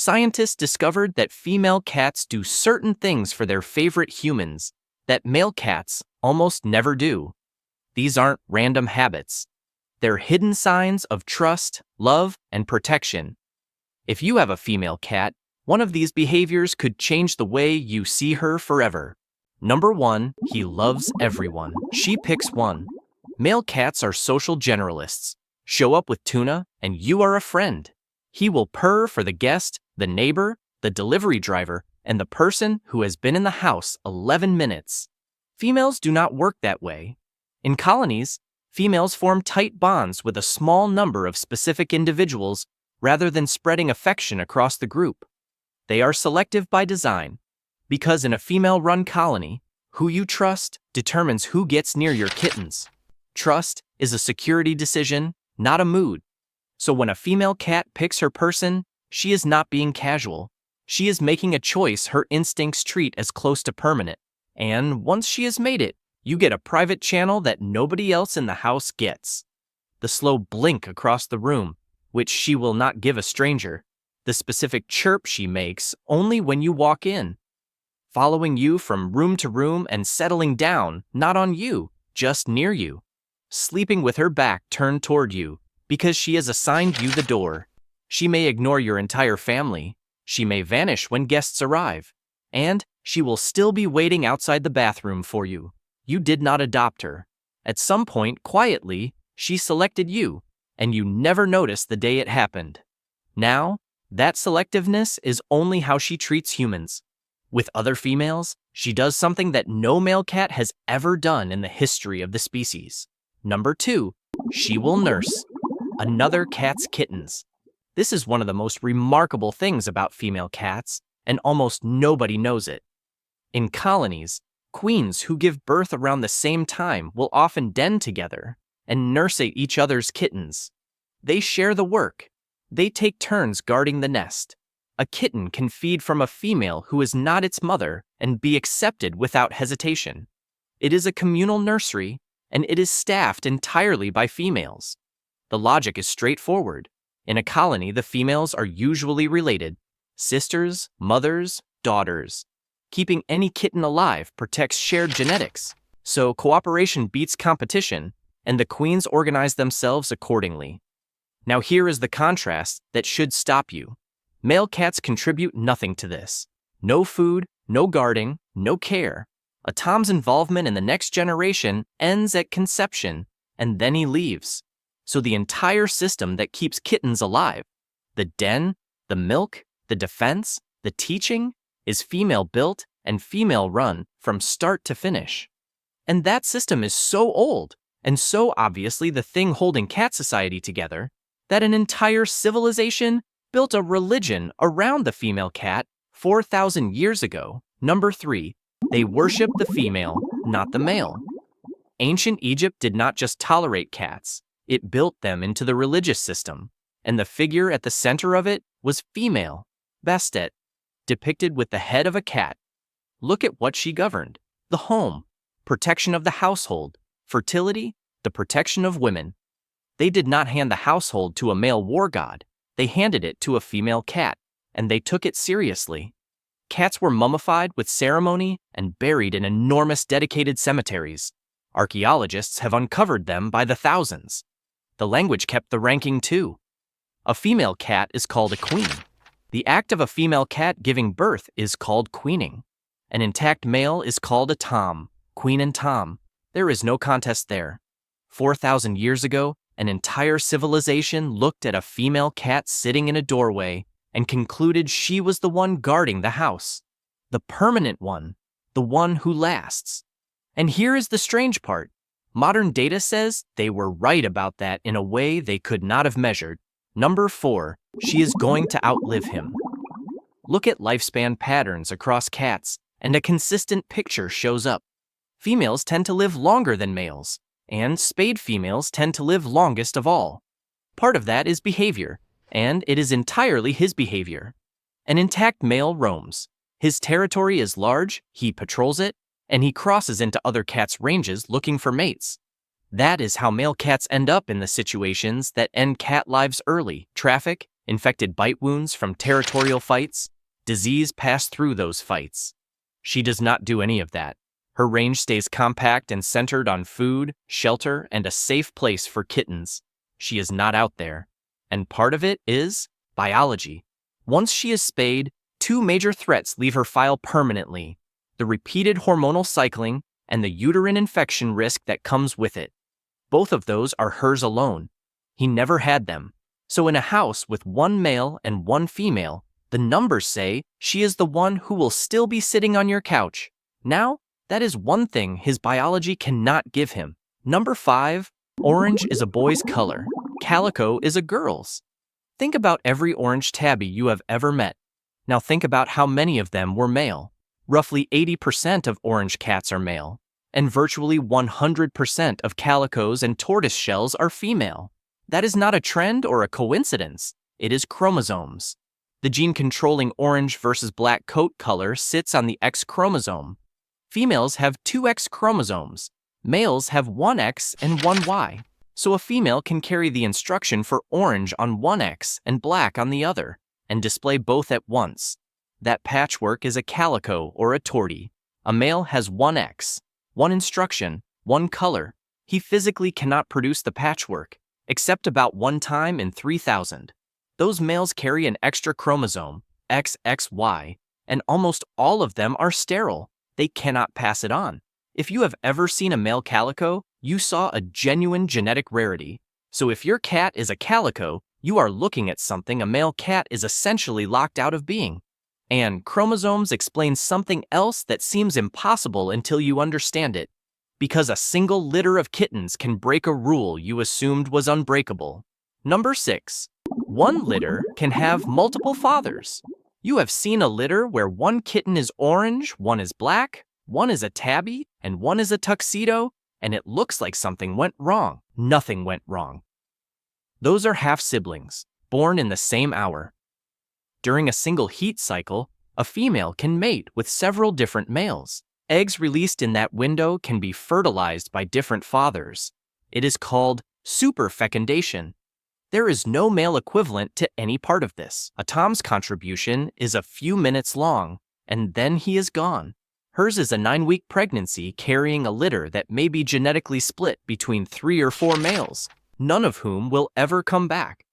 scientists discovered that female cats do certain things for their favorite humans that male cats almost never do. These aren't random habits. They're hidden signs of trust, love, and protection. If you have a female cat, one of these behaviors could change the way you see her forever. Number 1, he loves everyone. She picks one. Male cats are social generalists. Show up with tuna, and you are a friend. He will purr for the guest, the neighbor, the delivery driver, and the person who has been in the house 11 minutes. Females do not work that way. In colonies, females form tight bonds with a small number of specific individuals rather than spreading affection across the group. They are selective by design, because in a female-run colony, who you trust determines who gets near your kittens. Trust is a security decision, not a mood. So when a female cat picks her person, she is not being casual. She is making a choice her instincts treat as close to permanent. And once she has made it, you get a private channel that nobody else in the house gets. The slow blink across the room, which she will not give a stranger. The specific chirp she makes only when you walk in. Following you from room to room and settling down, not on you, just near you. Sleeping with her back turned toward you, because she has assigned you the door. She may ignore your entire family. She may vanish when guests arrive. And she will still be waiting outside the bathroom for you. You did not adopt her. At some point, quietly, she selected you, and you never noticed the day it happened. Now, that selectiveness is only how she treats humans. With other females, she does something that no male cat has ever done in the history of the species. Number 2, she will nurse another cat's kittens. This is one of the most remarkable things about female cats, and almost nobody knows it. In colonies, queens who give birth around the same time will often den together and nurse each other's kittens. They share the work. They take turns guarding the nest. A kitten can feed from a female who is not its mother and be accepted without hesitation. It is a communal nursery, and it is staffed entirely by females. The logic is straightforward. In a colony, the females are usually related: sisters, mothers, daughters. Keeping any kitten alive protects shared genetics, so cooperation beats competition, and the queens organize themselves accordingly. Now here is the contrast that should stop you. Male cats contribute nothing to this. No food, no guarding, no care. A Tom's involvement in the next generation ends at conception, and then he leaves. So the entire system that keeps kittens alive, the den, the milk, the defense, the teaching, is female-built and female-run from start to finish. And that system is so old, and so obviously the thing holding cat society together, that an entire civilization built a religion around the female cat 4,000 years ago. Number 3, they worship the female, not the male. Ancient Egypt did not just tolerate cats, it built them into the religious system, and the figure at the center of it was female, Bastet, depicted with the head of a cat. Look at what she governed: the home, protection of the household, fertility, the protection of women. They did not hand the household to a male war god, they handed it to a female cat, and they took it seriously. Cats were mummified with ceremony and buried in enormous dedicated cemeteries. Archaeologists have uncovered them by the thousands. The language kept the ranking too. A female cat is called a queen. The act of a female cat giving birth is called queening. An intact male is called a Tom, queen and Tom. There is no contest there. 4,000 years ago, an entire civilization looked at a female cat sitting in a doorway and concluded she was the one guarding the house. The permanent one, the one who lasts. And here is the strange part. Modern data says they were right about that in a way they could not have measured. Number 4, she is going to outlive him. Look at lifespan patterns across cats, and a consistent picture shows up. Females tend to live longer than males, and spayed females tend to live longest of all. Part of that is behavior, and it is entirely his behavior. An intact male roams. His territory is large, he patrols it, and he crosses into other cats' ranges looking for mates. That is how male cats end up in the situations that end cat lives early: traffic, infected bite wounds from territorial fights, disease passed through those fights. She does not do any of that. Her range stays compact and centered on food, shelter, and a safe place for kittens. She is not out there. And part of it is biology. Once she is spayed, two major threats leave her file permanently: the repeated hormonal cycling and the uterine infection risk that comes with it. Both of those are hers alone. He never had them. So in a house with one male and one female, the numbers say she is the one who will still be sitting on your couch. Now, that is one thing his biology cannot give him. Number 5, orange is a boy's color. Calico is a girl's. Think about every orange tabby you have ever met. Now think about how many of them were male. Roughly 80% of orange cats are male, and virtually 100% of calicos and tortoise shells are female. That is not a trend or a coincidence. It is chromosomes. The gene controlling orange versus black coat color sits on the X chromosome. Females have 2 X chromosomes. Males have 1 X and 1 Y. So a female can carry the instruction for orange on one X and black on the other, and display both at once. That patchwork is a calico or a tortie. A male has 1 X, 1 instruction, 1 color. He physically cannot produce the patchwork, except about 1 time in 3,000. Those males carry an extra chromosome, XXY, and almost all of them are sterile. They cannot pass it on. If you have ever seen a male calico, you saw a genuine genetic rarity. So if your cat is a calico, you are looking at something a male cat is essentially locked out of being. And chromosomes explain something else that seems impossible until you understand it. Because a single litter of kittens can break a rule you assumed was unbreakable. Number 6. One litter can have multiple fathers. You have seen a litter where one kitten is orange, one is black, one is a tabby, and one is a tuxedo, and it looks like something went wrong. Nothing went wrong. Those are half-siblings, born in the same hour. During a single heat cycle, a female can mate with several different males. Eggs released in that window can be fertilized by different fathers. It is called superfecundation. There is no male equivalent to any part of this. A Tom's contribution is a few minutes long, and then he is gone. Hers is a 9-week pregnancy carrying a litter that may be genetically split between 3 or 4 males, none of whom will ever come back.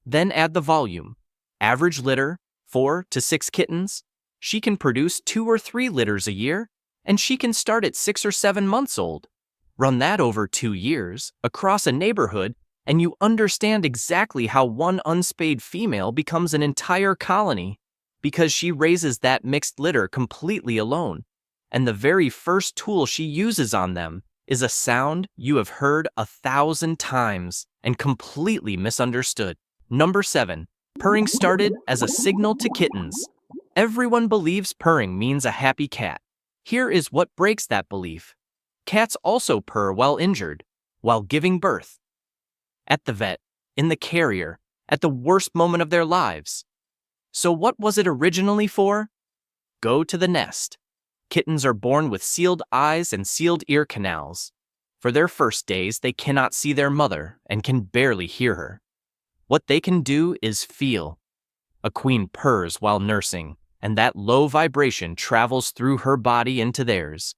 Then add the volume. Average litter, 4 to 6 kittens. She can produce 2 or 3 litters a year, and she can start at 6 or 7 months old. Run that over 2 years, across a neighborhood, and you understand exactly how one unspayed female becomes an entire colony, because she raises that mixed litter completely alone. And the very first tool she uses on them is a sound you have heard 1,000 times and completely misunderstood. Number 7. Purring started as a signal to kittens. Everyone believes purring means a happy cat. Here is what breaks that belief. Cats also purr while injured, while giving birth. At the vet, in the carrier, at the worst moment of their lives. So what was it originally for? Go to the nest. Kittens are born with sealed eyes and sealed ear canals. For their first days, they cannot see their mother and can barely hear her. What they can do is feel. A queen purrs while nursing, and that low vibration travels through her body into theirs.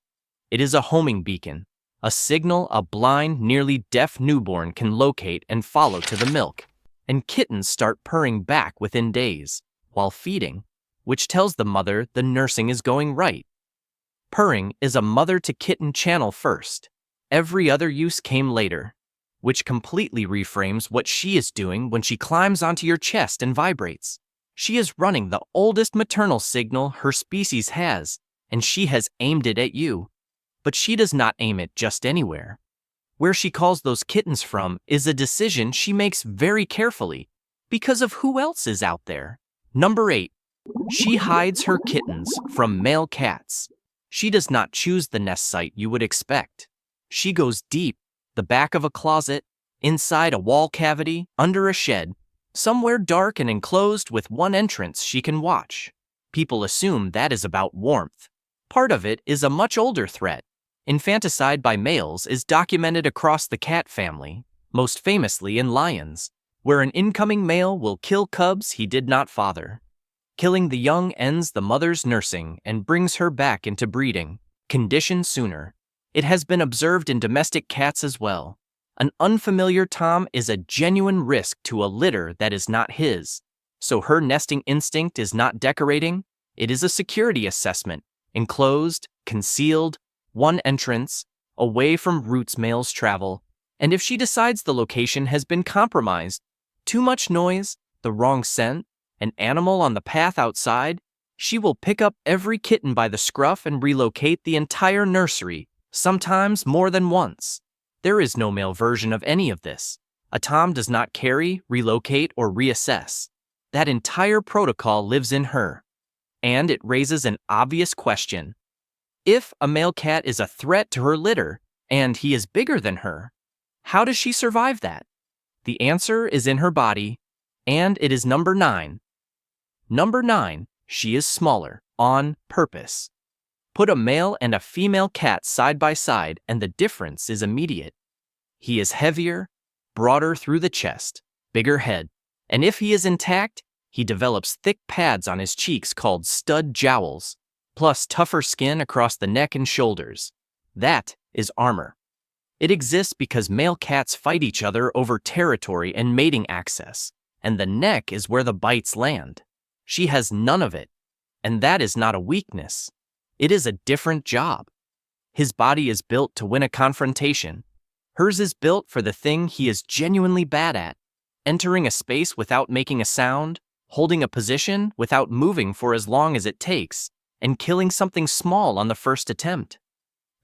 It is a homing beacon, a signal a blind, nearly deaf newborn can locate and follow to the milk. And kittens start purring back within days, while feeding, which tells the mother the nursing is going right. Purring is a mother-to-kitten channel first. Every other use came later, which completely reframes what she is doing when she climbs onto your chest and vibrates. She is running the oldest maternal signal her species has, and she has aimed it at you. But she does not aim it just anywhere. Where she calls those kittens from is a decision she makes very carefully, because of who else is out there. Number 8. She hides her kittens from male cats. She does not choose the nest site you would expect. She goes deep, the back of a closet, inside a wall cavity, under a shed, somewhere dark and enclosed with one entrance she can watch. People assume that is about warmth. Part of it is a much older threat. Infanticide by males is documented across the cat family, most famously in lions. where an incoming male will kill cubs he did not father. Killing the young ends the mother's nursing and brings her back into breeding condition sooner. It has been observed in domestic cats as well. An unfamiliar tom is a genuine risk to a litter that is not his. So her nesting instinct is not decorating, it is a security assessment, enclosed, concealed, one entrance, away from routes males travel, and if she decides the location has been compromised, too much noise, the wrong scent, an animal on the path outside, she will pick up every kitten by the scruff and relocate the entire nursery, sometimes more than once. There is no male version of any of this. A tom does not carry, relocate, or reassess. That entire protocol lives in her. And it raises an obvious question. If a male cat is a threat to her litter, and he is bigger than her, how does she survive that? The answer is in her body, and it is number 9. Number 9, she is smaller, on purpose. Put a male and a female cat side by side and the difference is immediate. He is heavier, broader through the chest, bigger head, and if he is intact, he develops thick pads on his cheeks called stud jowls, plus tougher skin across the neck and shoulders. That is armor. It exists because male cats fight each other over territory and mating access, and the neck is where the bites land. She has none of it, and that is not a weakness. It is a different job. His body is built to win a confrontation. Hers is built for the thing he is genuinely bad at, entering a space without making a sound, holding a position without moving for as long as it takes, and killing something small on the first attempt.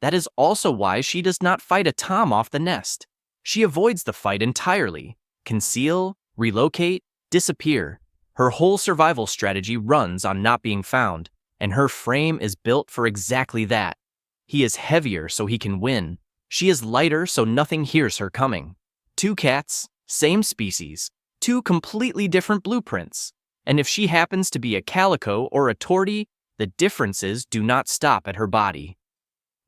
That is also why she does not fight a tom off the nest. She avoids the fight entirely, conceal, relocate, disappear. Her whole survival strategy runs on not being found, and her frame is built for exactly that. He is heavier so he can win. She is lighter so nothing hears her coming. 2 cats, same species, 2 completely different blueprints. And if she happens to be a calico or a tortie, the differences do not stop at her body.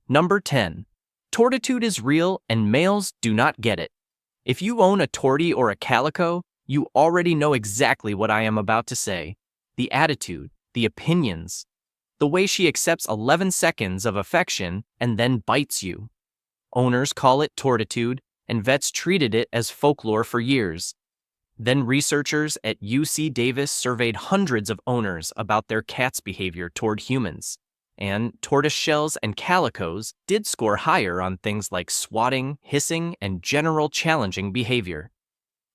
Number 10. Tortitude is real and males do not get it. If you own a tortie or a calico, you already know exactly what I am about to say. The attitude, the opinions, the way she accepts 11 seconds of affection and then bites you. Owners call it tortitude, and vets treated it as folklore for years. Then researchers at UC Davis surveyed hundreds of owners about their cat's behavior toward humans, and tortoiseshells and calicos did score higher on things like swatting, hissing, and general challenging behavior.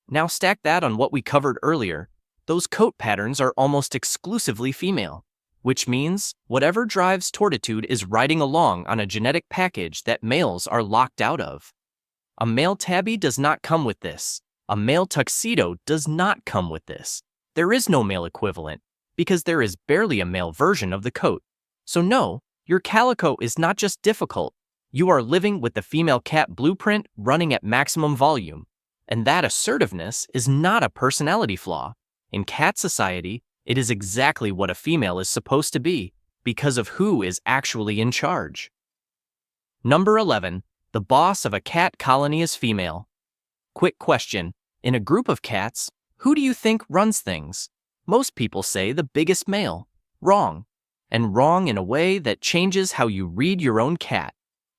Now stack that on what we covered earlier. Those coat patterns are almost exclusively female, which means whatever drives tortitude is riding along on a genetic package that males are locked out of. A male tabby does not come with this. A male tuxedo does not come with this. There is no male equivalent, because there is barely a male version of the coat. So no, your calico is not just difficult. You are living with the female cat blueprint running at maximum volume. And that assertiveness is not a personality flaw. In cat society, it is exactly what a female is supposed to be, because of who is actually in charge. Number 11. The boss of a cat colony is female. Quick question. In a group of cats, who do you think runs things? Most people say the biggest male. Wrong. And wrong in a way that changes how you read your own cat.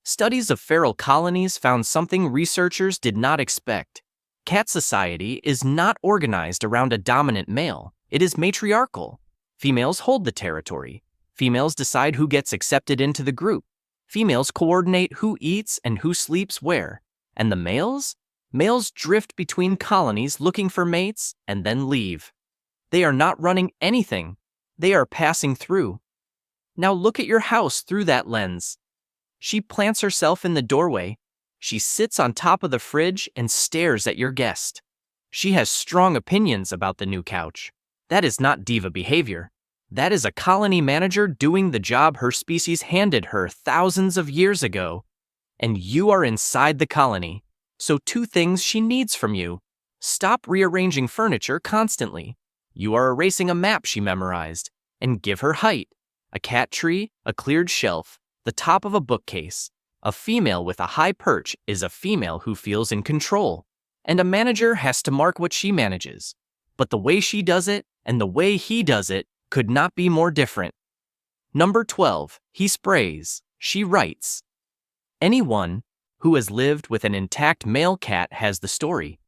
Studies of feral colonies found something researchers did not expect. Cat society is not organized around a dominant male. It is matriarchal. Females hold the territory. Females decide who gets accepted into the group. Females coordinate who eats and who sleeps where. And the males? Males drift between colonies looking for mates and then leave. They are not running anything. They are passing through. Now look at your house through that lens. She plants herself in the doorway. She sits on top of the fridge and stares at your guest. She has strong opinions about the new couch. That is not diva behavior. That is a colony manager doing the job her species handed her thousands of years ago. And you are inside the colony. So 2 things she needs from you. Stop rearranging furniture constantly. You are erasing a map she memorized. And give her height. A cat tree, a cleared shelf, the top of a bookcase. A female with a high perch is a female who feels in control. and a manager has to mark what she manages. But the way she does it and the way he does it could not be more different. Number 12, he sprays, she writes. Anyone who has lived with an intact male cat has the story.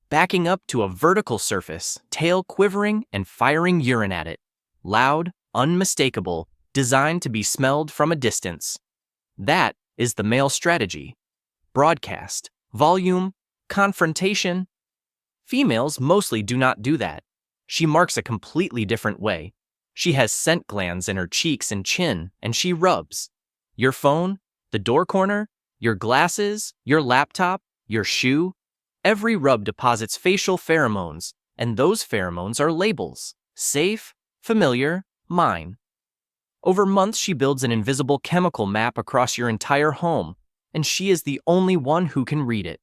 Backing up to a vertical surface, tail quivering and firing urine at it. Loud, unmistakable, designed to be smelled from a distance. That is the male strategy. Broadcast, volume, confrontation. Females mostly do not do that. She marks a completely different way. She has scent glands in her cheeks and chin, and she rubs. Your phone, the door corner, your glasses, your laptop, your shoe. Every rub deposits facial pheromones, and those pheromones are labels. Safe, familiar, mine. Over months, she builds an invisible chemical map across your entire home, and she is the only one who can read it.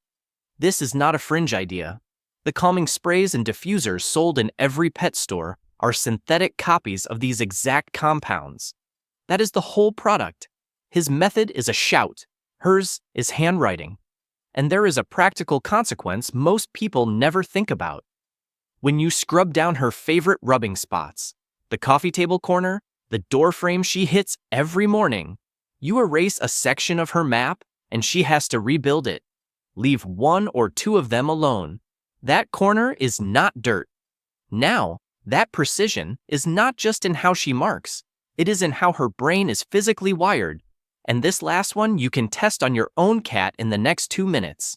This is not a fringe idea. The calming sprays and diffusers sold in every pet store are synthetic copies of these exact compounds. That is the whole product. His method is a shout. Hers is handwriting. And there is a practical consequence most people never think about. When you scrub down her favorite rubbing spots, the coffee table corner, the door frame she hits every morning, you erase a section of her map and she has to rebuild it. Leave one or two of them alone. That corner is not dirt. Now, that precision is not just in how she marks, it is in how her brain is physically wired. And this last one you can test on your own cat in the next 2 minutes.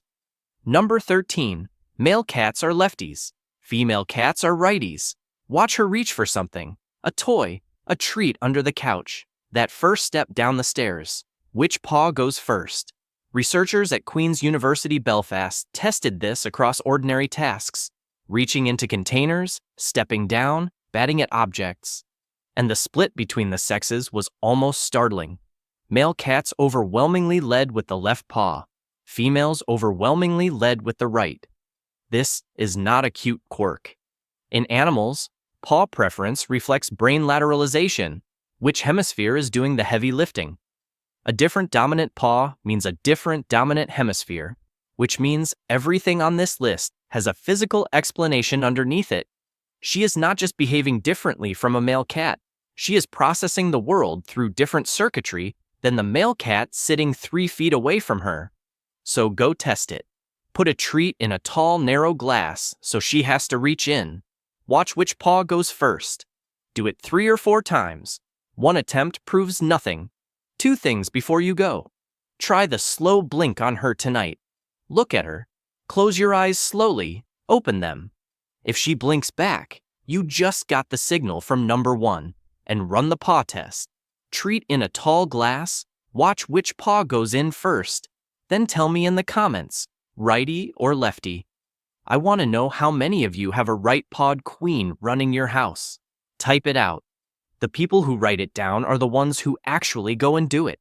Number 13. Male cats are lefties. Female cats are righties. Watch her reach for something. A toy, a treat under the couch. That first step down the stairs. Which paw goes first? Researchers at Queen's University Belfast tested this across ordinary tasks. Reaching into containers, stepping down, batting at objects. And the split between the sexes was almost startling. Male cats overwhelmingly led with the left paw. Females overwhelmingly led with the right. This is not a cute quirk. In animals, paw preference reflects brain lateralization, which hemisphere is doing the heavy lifting. A different dominant paw means a different dominant hemisphere, which means everything on this list has a physical explanation underneath it. She is not just behaving differently from a male cat. She is processing the world through different circuitry than the male cat sitting 3 feet away from her. So go test it. Put a treat in a tall, narrow glass so she has to reach in. Watch which paw goes first. Do it 3 or 4 times. 1 attempt proves nothing. 2 things before you go. Try the slow blink on her tonight. Look at her. Close your eyes slowly. Open them. If she blinks back, you just got the signal from number 1, and run the paw test. Treat in a tall glass, watch which paw goes in first, then tell me in the comments, righty or lefty. I want to know how many of you have a right-pawed queen running your house. Type it out. The people who write it down are the ones who actually go and do it.